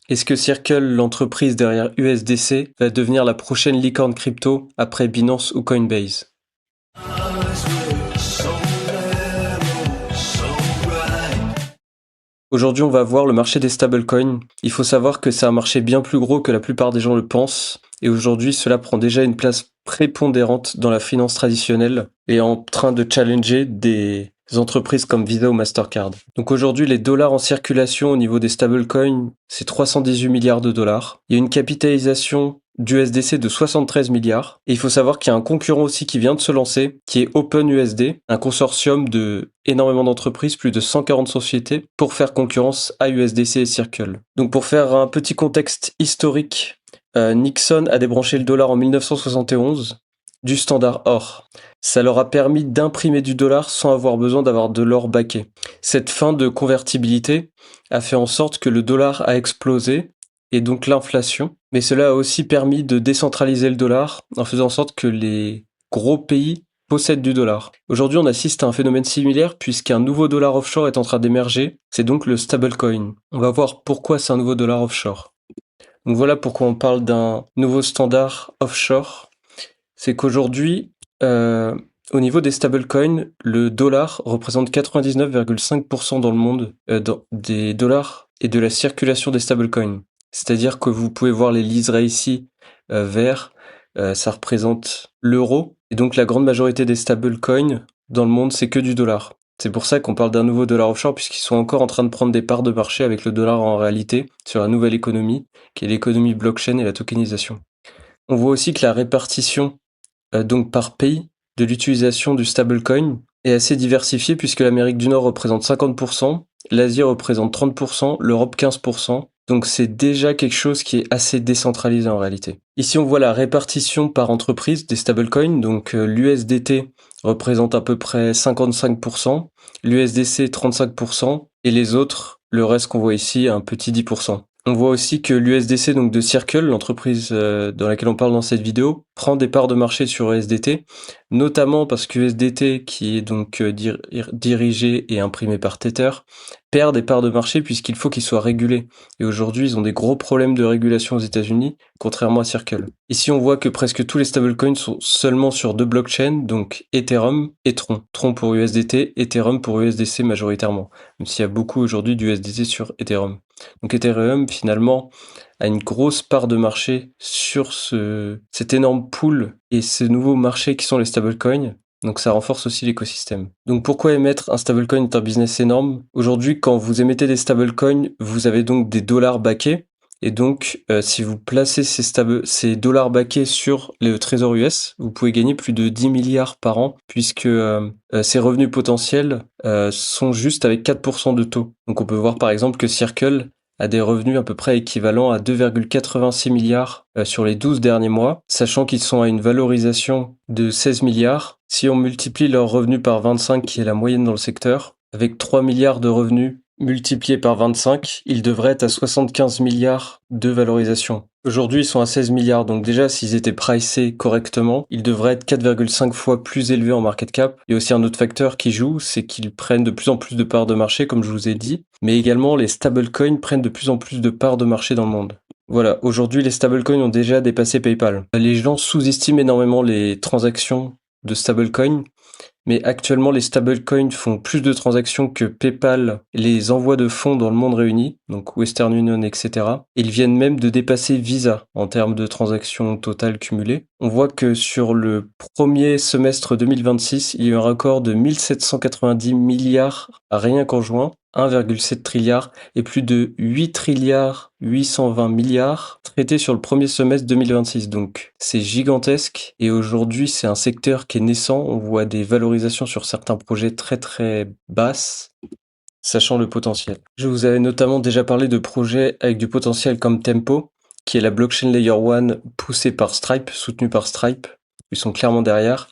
Est-ce que Circle, l'entreprise derrière USDC, va devenir la prochaine licorne crypto après Binance ou Coinbase? Aujourd'hui, on va voir le marché des stablecoins. Il faut savoir que c'est un marché bien plus gros que la plupart des gens le pensent. Et aujourd'hui, cela prend déjà une place prépondérante dans la finance traditionnelle et est en train de challenger des entreprises comme Visa ou Mastercard. Donc aujourd'hui, les dollars en circulation au niveau des stablecoins, c'est 318 milliards de dollars. Il y a une capitalisation d'USDC de 73 milliards. Et il faut savoir qu'il y a un concurrent aussi qui vient de se lancer, qui est OpenUSD, un consortium de énormément d'entreprises, plus de 140 sociétés, pour faire concurrence à USDC et Circle. Donc pour faire un petit contexte historique, Nixon a débranché le dollar en 1971 du standard or. Ça leur a permis d'imprimer du dollar sans avoir besoin d'avoir de l'or baqué. Cette fin de convertibilité a fait en sorte que le dollar a explosé et donc l'inflation. Mais cela a aussi permis de décentraliser le dollar en faisant en sorte que les gros pays possèdent du dollar. Aujourd'hui, on assiste à un phénomène similaire puisqu'un nouveau dollar offshore est en train d'émerger. C'est donc le stablecoin. On va voir pourquoi c'est un nouveau dollar offshore. Donc voilà pourquoi on parle d'un nouveau standard offshore. C'est qu'aujourd'hui, au niveau des stablecoins, le dollar représente 99,5% dans le monde des dollars et de la circulation des stablecoins. C'est-à-dire que vous pouvez voir les liserés ici verts, ça représente l'euro. Et donc la grande majorité des stablecoins dans le monde, c'est que du dollar. C'est pour ça qu'on parle d'un nouveau dollar offshore, puisqu'ils sont encore en train de prendre des parts de marché avec le dollar en réalité sur la nouvelle économie, qui est l'économie blockchain et la tokenisation. On voit aussi que la répartition donc par pays de l'utilisation du stablecoin est assez diversifiée puisque l'Amérique du Nord représente 50%, l'Asie représente 30%, l'Europe 15%. Donc c'est déjà quelque chose qui est assez décentralisé en réalité. Ici on voit la répartition par entreprise des stablecoins. Donc l'USDT représente à peu près 55%, l'USDC 35% et les autres, le reste qu'on voit ici, un petit 10%. On voit aussi que l'USDC, donc de Circle, l'entreprise dans laquelle on parle dans cette vidéo, prend des parts de marché sur USDT, notamment parce que USDT, qui est donc dirigé et imprimé par Tether, perd des parts de marché puisqu'il faut qu'il soit régulé. Et aujourd'hui, ils ont des gros problèmes de régulation aux États-Unis, contrairement à Circle. Ici, on voit que presque tous les stablecoins sont seulement sur deux blockchains, donc Ethereum et Tron. Tron pour USDT, Ethereum pour USDC majoritairement, même s'il y a beaucoup aujourd'hui d'USDT sur Ethereum. Donc Ethereum, finalement, a une grosse part de marché sur cet énorme pool et ces nouveaux marchés qui sont les stablecoins. Donc ça renforce aussi l'écosystème. Donc pourquoi émettre un stablecoin est un business énorme? Aujourd'hui, quand vous émettez des stablecoins, vous avez donc des dollars backés. Et donc, si vous placez ces dollars backés sur le trésor US, vous pouvez gagner plus de 10 milliards par an, puisque ces revenus potentiels sont juste avec 4% de taux. Donc on peut voir par exemple que Circle a des revenus à peu près équivalents à 2,86 milliards sur les 12 derniers mois, sachant qu'ils sont à une valorisation de 16 milliards. Si on multiplie leurs revenus par 25, qui est la moyenne dans le secteur, avec 3 milliards de revenus multipliés par 25, ils devraient être à 75 milliards de valorisation. Aujourd'hui, ils sont à 16 milliards, donc déjà, s'ils étaient pricés correctement, ils devraient être 4,5 fois plus élevés en market cap. Il y a aussi un autre facteur qui joue, c'est qu'ils prennent de plus en plus de parts de marché, comme je vous ai dit, mais également les stablecoins prennent de plus en plus de parts de marché dans le monde. Voilà, aujourd'hui, les stablecoins ont déjà dépassé PayPal. Les gens sous-estiment énormément les transactions de stablecoins, mais actuellement, les stablecoins font plus de transactions que PayPal, les envois de fonds dans le monde réuni, donc Western Union, etc. Ils viennent même de dépasser Visa en termes de transactions totales cumulées. On voit que sur le premier semestre 2026, il y a eu un record de 1790 milliards rien qu'en juin, 1,7 trilliard et plus de 8 trilliards 820 milliards traités sur le premier semestre 2026. Donc c'est gigantesque et aujourd'hui c'est un secteur qui est naissant. On voit des valorisations sur certains projets très très basses, sachant le potentiel. Je vous avais notamment déjà parlé de projets avec du potentiel comme Tempo, qui est la blockchain layer 1 poussée par Stripe, soutenue par Stripe. Ils sont clairement derrière.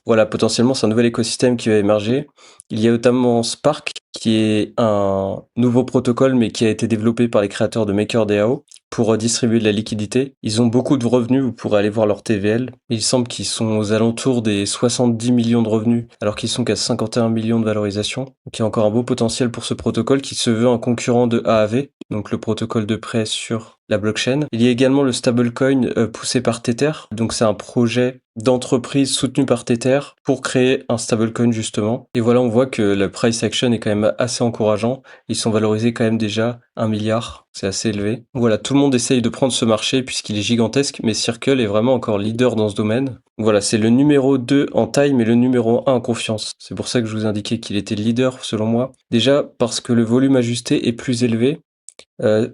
Voilà, potentiellement, c'est un nouvel écosystème qui va émerger. Il y a notamment Spark, qui est un nouveau protocole, mais qui a été développé par les créateurs de MakerDAO, pour distribuer de la liquidité. Ils ont beaucoup de revenus, vous pourrez aller voir leur TVL. Il semble qu'ils sont aux alentours des 70 millions de revenus, alors qu'ils sont qu'à 51 millions de valorisation. Donc il y a encore un beau potentiel pour ce protocole qui se veut un concurrent de AAV, donc le protocole de prêt sur la blockchain. Il y a également le stablecoin poussé par Tether, donc c'est un projet d'entreprise soutenu par Tether pour créer un stablecoin justement. Et voilà, on voit que le price action est quand même assez encourageant. Ils sont valorisés quand même déjà 1 milliard, c'est assez élevé. Voilà, tout le monde essaye de prendre ce marché puisqu'il est gigantesque, mais Circle est vraiment encore leader dans ce domaine. Voilà, c'est le numéro 2 en taille, mais le numéro 1 en confiance. C'est pour ça que je vous indiquais qu'il était leader, selon moi. Déjà, parce que le volume ajusté est plus élevé.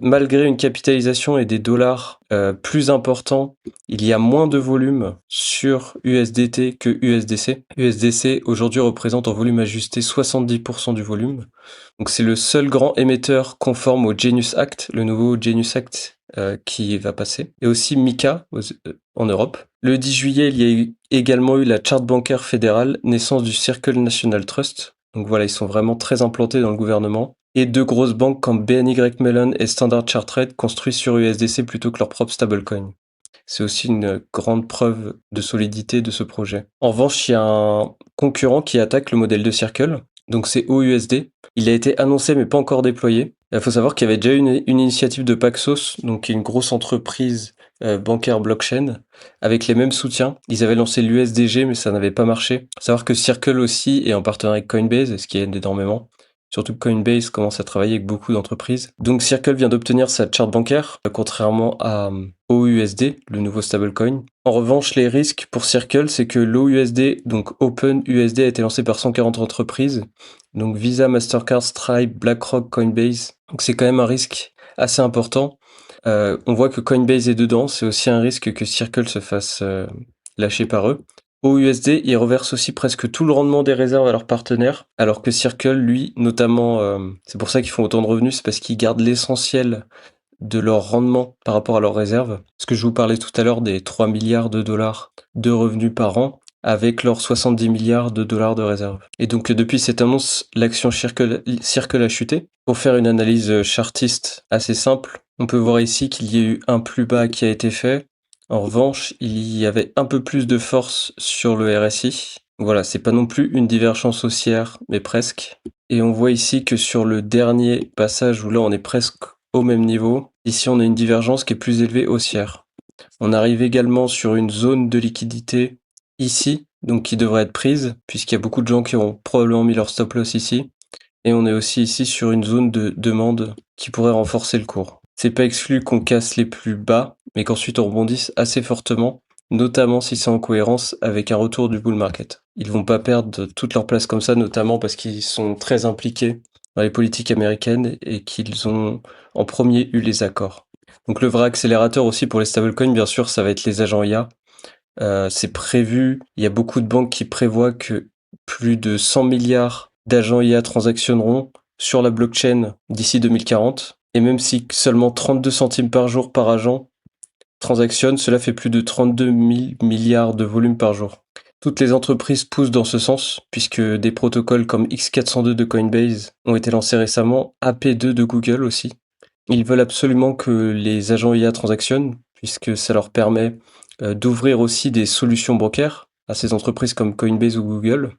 Malgré une capitalisation et des dollars plus importants, il y a moins de volume sur USDT que USDC. USDC aujourd'hui représente en volume ajusté 70% du volume. Donc c'est le seul grand émetteur conforme au Genius Act, le nouveau Genius Act qui va passer. Et aussi MiCA en Europe. Le 10 juillet, il y a également eu la charte bancaire fédérale, naissance du Circle National Trust. Donc voilà, ils sont vraiment très implantés dans le gouvernement. Et deux grosses banques comme BNY Mellon et Standard Chartered construisent sur USDC plutôt que leur propre stablecoin. C'est aussi une grande preuve de solidité de ce projet. En revanche, il y a un concurrent qui attaque le modèle de Circle, donc c'est OUSD. Il a été annoncé mais pas encore déployé. Il faut savoir qu'il y avait déjà une initiative de Paxos, donc qui est une grosse entreprise bancaire blockchain, avec les mêmes soutiens. Ils avaient lancé l'USDG mais ça n'avait pas marché. Faut savoir que Circle aussi est en partenariat avec Coinbase, ce qui aide énormément. Surtout que Coinbase commence à travailler avec beaucoup d'entreprises. Donc Circle vient d'obtenir sa charte bancaire, contrairement à OUSD, le nouveau stablecoin. En revanche, les risques pour Circle, c'est que l'OUSD, donc OpenUSD, a été lancé par 140 entreprises. Donc Visa, Mastercard, Stripe, BlackRock, Coinbase. Donc c'est quand même un risque assez important. On voit que Coinbase est dedans, c'est aussi un risque que Circle se fasse lâcher par eux. OUSD, ils reversent aussi presque tout le rendement des réserves à leurs partenaires, alors que Circle, lui, notamment, c'est pour ça qu'ils font autant de revenus, c'est parce qu'ils gardent l'essentiel de leur rendement par rapport à leurs réserves. Ce que je vous parlais tout à l'heure des 3 milliards de dollars de revenus par an, avec leurs 70 milliards de dollars de réserves. Et donc depuis cette annonce, l'action Circle a chuté. Pour faire une analyse chartiste assez simple, on peut voir ici qu'il y a eu un plus bas qui a été fait. En revanche, il y avait un peu plus de force sur le RSI. Voilà, c'est pas non plus une divergence haussière, mais presque. Et on voit ici que sur le dernier passage où là on est presque au même niveau, ici on a une divergence qui est plus élevée haussière. On arrive également sur une zone de liquidité ici, donc qui devrait être prise, puisqu'il y a beaucoup de gens qui ont probablement mis leur stop loss ici. Et on est aussi ici sur une zone de demande qui pourrait renforcer le cours. C'est pas exclu qu'on casse les plus bas, mais qu'ensuite on rebondisse assez fortement, notamment si c'est en cohérence avec un retour du bull market. Ils vont pas perdre toute leur place comme ça, notamment parce qu'ils sont très impliqués dans les politiques américaines et qu'ils ont en premier eu les accords. Donc le vrai accélérateur aussi pour les stablecoins, bien sûr, ça va être les agents IA. C'est prévu, il y a beaucoup de banques qui prévoient que plus de 100 milliards d'agents IA transactionneront sur la blockchain d'ici 2040. Et même si seulement 32 centimes par jour par agent transactionnent, cela fait plus de 32 000 milliards de volume par jour. Toutes les entreprises poussent dans ce sens, puisque des protocoles comme X402 de Coinbase ont été lancés récemment, AP2 de Google aussi. Ils veulent absolument que les agents IA transactionnent, puisque ça leur permet d'ouvrir aussi des solutions bancaires à ces entreprises comme Coinbase ou Google.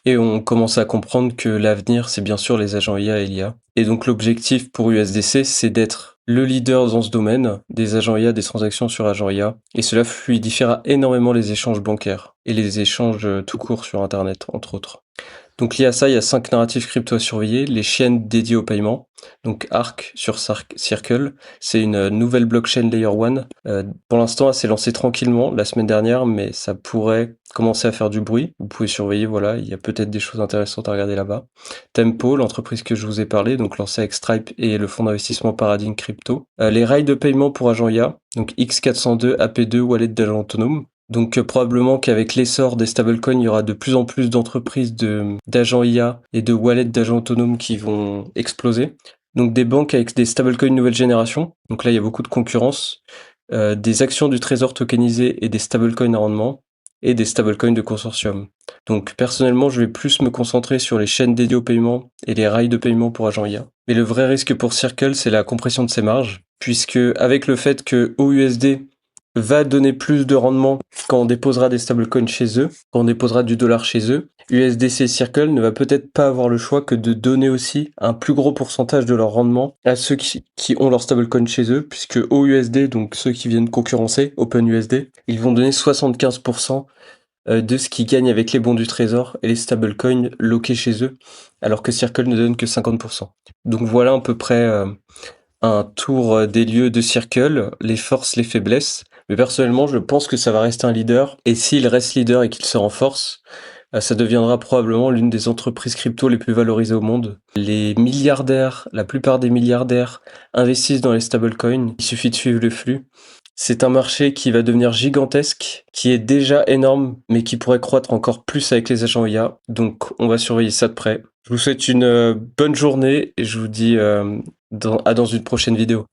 Et on commence à comprendre que l'avenir, c'est bien sûr les agents IA et l'IA. Et donc l'objectif pour USDC, c'est d'être le leader dans ce domaine, des agents IA, des transactions sur agents IA. Et cela fluidifiera énormément les échanges bancaires et les échanges tout court sur Internet, entre autres. Donc lié à ça, il y a 5 narratifs crypto à surveiller, les chaînes dédiées au paiement. Donc Arc sur Circle, c'est une nouvelle blockchain Layer 1. Pour l'instant, elle s'est lancée tranquillement la semaine dernière, mais ça pourrait commencer à faire du bruit. Vous pouvez surveiller, voilà, il y a peut-être des choses intéressantes à regarder là-bas. Tempo, l'entreprise que je vous ai parlé, donc lancée avec Stripe et le fonds d'investissement Paradigm Crypto. Les rails de paiement pour agents IA, donc X402, AP2, wallet d'agents autonomes. Donc probablement qu'avec l'essor des stablecoins, il y aura de plus en plus d'entreprises d'agents IA et de wallets d'agents autonomes qui vont exploser. Donc des banques avec des stablecoins nouvelle génération. Donc là, il y a beaucoup de concurrence. Des actions du trésor tokenisées et des stablecoins à rendement. et des stablecoins de consortium. Donc personnellement, je vais plus me concentrer sur les chaînes dédiées au paiement et les rails de paiement pour agents IA. Mais le vrai risque pour Circle, c'est la compression de ses marges, puisque avec le fait que OUSD va donner plus de rendement quand on déposera des stablecoins chez eux, quand on déposera du dollar chez eux, USDC Circle ne va peut-être pas avoir le choix que de donner aussi un plus gros pourcentage de leur rendement à ceux qui ont leur stablecoin chez eux, puisque OUSD, donc ceux qui viennent concurrencer OpenUSD, ils vont donner 75% de ce qu'ils gagnent avec les bons du trésor et les stablecoins loqués chez eux, alors que Circle ne donne que 50%. Donc voilà à peu près un tour des lieux de Circle, les forces, les faiblesses. Mais personnellement, je pense que ça va rester un leader. Et s'il reste leader et qu'il se renforce, ça deviendra probablement l'une des entreprises crypto les plus valorisées au monde. Les milliardaires, la plupart des milliardaires investissent dans les stablecoins. Il suffit de suivre le flux. C'est un marché qui va devenir gigantesque, qui est déjà énorme, mais qui pourrait croître encore plus avec les agents IA. Donc on va surveiller ça de près. Je vous souhaite une bonne journée et je vous dis à dans une prochaine vidéo.